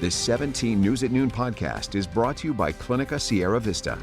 This 17 News at Noon podcast is brought to you by Clinica Sierra Vista.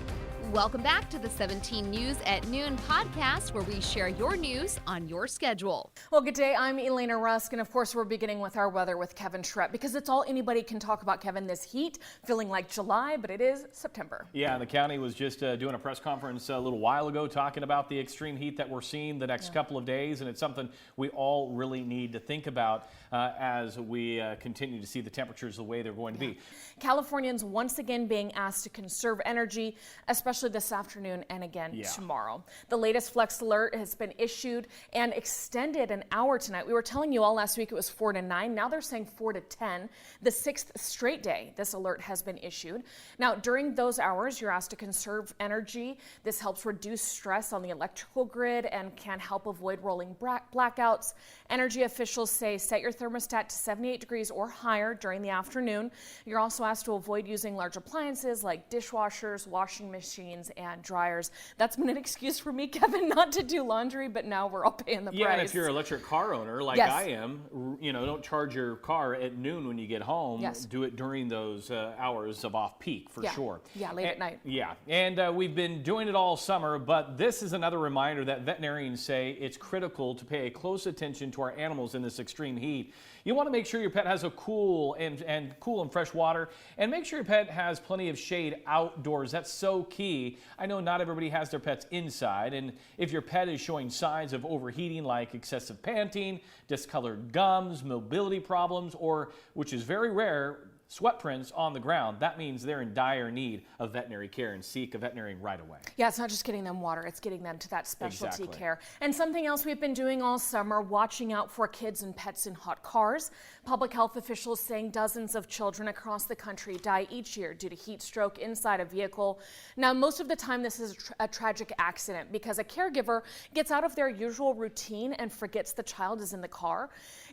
Welcome back to the 17 News at Noon podcast, where we share your news on your schedule. Well, good day. I'm Elena Rusk, and of course, we're beginning with our weather with Kevin Schrepp, because it's all anybody can talk about, Kevin, this heat, feeling like July, but it is September. Yeah, the county was just doing a press conference a little while ago talking about the extreme heat that we're seeing the next couple of days, and it's something we all really need to think about as we continue to see the temperatures the way they're going to be. Californians once again being asked to conserve energy, especially this afternoon and again tomorrow. The latest flex alert has been issued and extended an hour tonight. We were telling you all last week it was 4 to 9. Now they're saying 4 to 10. The 6th straight day this alert has been issued. Now, during those hours, you're asked to conserve energy. This helps reduce stress on the electrical grid and can help avoid rolling blackouts. Energy officials say set your thermostat to 78 degrees or higher during the afternoon. You're also asked to avoid using large appliances like dishwashers, washing machines, and dryers. That's been an excuse for me, Kevin, not to do laundry, but now we're all paying the price. Yeah, and if you're an electric car owner like I am, you know, don't charge your car at noon when you get home. Do it during those hours of off-peak for sure. Yeah, late at night. Yeah, and we've been doing it all summer, but this is another reminder that veterinarians say it's critical to pay close attention to our animals in this extreme heat. You want to make sure your pet has a cool and fresh water, and make sure your pet has plenty of shade outdoors. That's so key. I know not everybody has their pets inside, and if your pet is showing signs of overheating like excessive panting, discolored gums, mobility problems, or, which is very rare, sweat prints on the ground, that means they're in dire need of veterinary care, and seek a veterinarian right away. Yeah, it's not just getting them water, it's getting them to that specialty care. And something else we've been doing all summer, watching out for kids and pets in hot cars. Public health officials saying dozens of children across the country die each year due to heat stroke inside a vehicle. Now, most of the time this is a tragic accident because a caregiver gets out of their usual routine and forgets the child is in the car.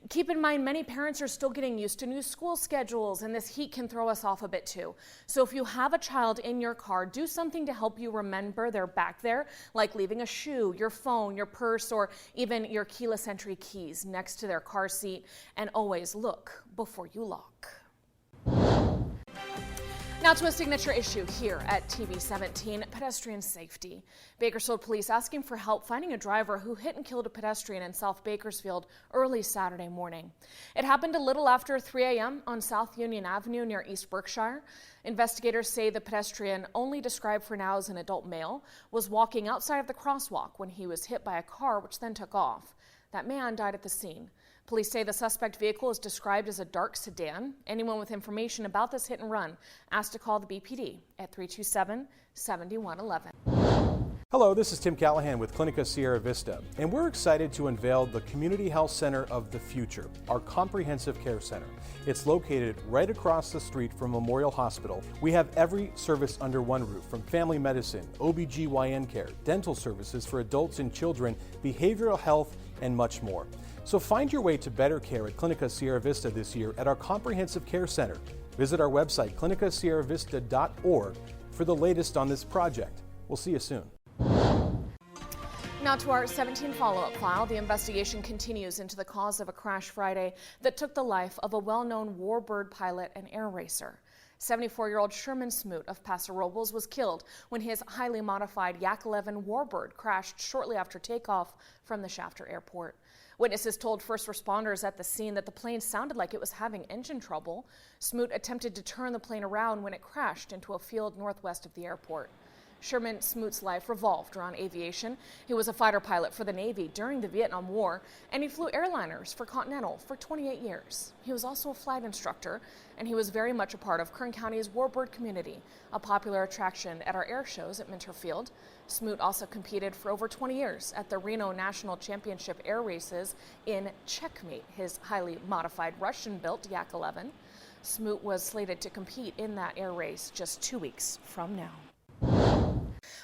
Keep in mind, many parents are still getting used to new school schedules, and this heat can throw us off a bit too. So if you have a child in your car, do something to help you remember they're back there, like leaving a shoe, your phone, your purse, or even your keyless entry keys next to their car seat, and always look before you lock. Now to a signature issue here at TV 17, pedestrian safety. Bakersfield Police asking for help finding a driver who hit and killed a pedestrian in South Bakersfield early Saturday morning. It happened a little after 3 a.m. on South Union Avenue near East Berkshire. Investigators say the pedestrian, only described for now as an adult male, was walking outside of the crosswalk when he was hit by a car, which then took off. That man died at the scene. Police say the suspect vehicle is described as a dark sedan. Anyone with information about this hit and run asked to call the BPD at 327-7111. Hello, this is Tim Callahan with Clinica Sierra Vista, and we're excited to unveil the Community Health Center of the Future, our comprehensive care center. It's located right across the street from Memorial Hospital. We have every service under one roof, from family medicine, OBGYN care, dental services for adults and children, behavioral health, and much more. So find your way to better care at Clinica Sierra Vista this year at our comprehensive care center. Visit our website, clinicasierravista.org, for the latest on this project. We'll see you soon. Now to our 17 follow-up file. The investigation continues into the cause of a crash Friday that took the life of a well-known Warbird pilot and air racer. 74-year-old Sherman Smoot of Paso Robles was killed when his highly modified Yak 11 Warbird crashed shortly after takeoff from the Shafter Airport. Witnesses told first responders at the scene that the plane sounded like it was having engine trouble. Smoot attempted to turn the plane around when it crashed into a field northwest of the airport. Sherman Smoot's life revolved around aviation. He was a fighter pilot for the Navy during the Vietnam War, and he flew airliners for Continental for 28 years. He was also a flight instructor, and he was very much a part of Kern County's Warbird community, a popular attraction at our air shows at Minter Field. Smoot also competed for over 20 years at the Reno National Championship air races in Checkmate, his highly modified Russian-built Yak 11. Smoot was slated to compete in that air race just 2 weeks from now.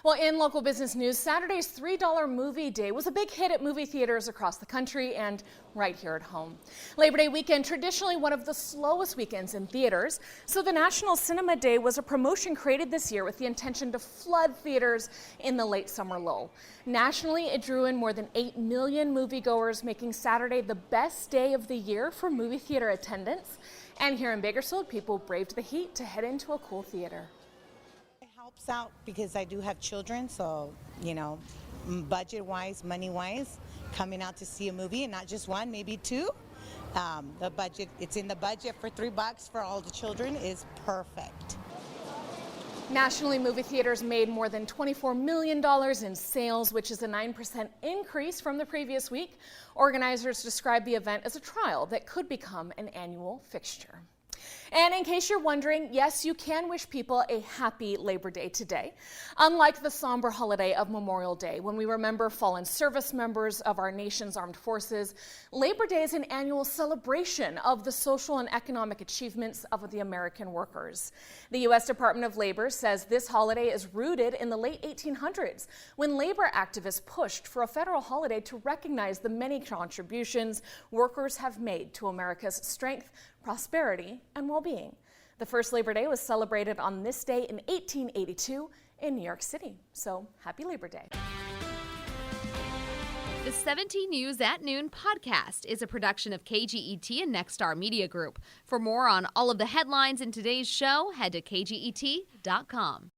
Well, in local business news, Saturday's $3 movie day was a big hit at movie theaters across the country and right here at home. Labor Day weekend, traditionally one of the slowest weekends in theaters, so the National Cinema Day was a promotion created this year with the intention to flood theaters in the late summer lull. Nationally, it drew in more than 8 million moviegoers, making Saturday the best day of the year for movie theater attendance. And here in Bakersfield, people braved the heat to head into a cool theater. Helps out because I do have children, so budget-wise, money-wise, coming out to see a movie, and not just one, maybe two. It's in the budget for $3 for all the children is perfect. Nationally, movie theaters made more than $24 million in sales, which is a 9% increase from the previous week. Organizers describe the event as a trial that could become an annual fixture. And in case you're wondering, yes, you can wish people a happy Labor Day today. Unlike the somber holiday of Memorial Day, when we remember fallen service members of our nation's armed forces, Labor Day is an annual celebration of the social and economic achievements of the American workers. The U.S. Department of Labor says this holiday is rooted in the late 1800s, when labor activists pushed for a federal holiday to recognize the many contributions workers have made to America's strength, prosperity, and well-being. The first Labor Day was celebrated on this day in 1882 in New York City. So happy Labor Day. The 17 News at Noon podcast is a production of KGET and Nexstar Media Group. For more on all of the headlines in today's show, head to kget.com.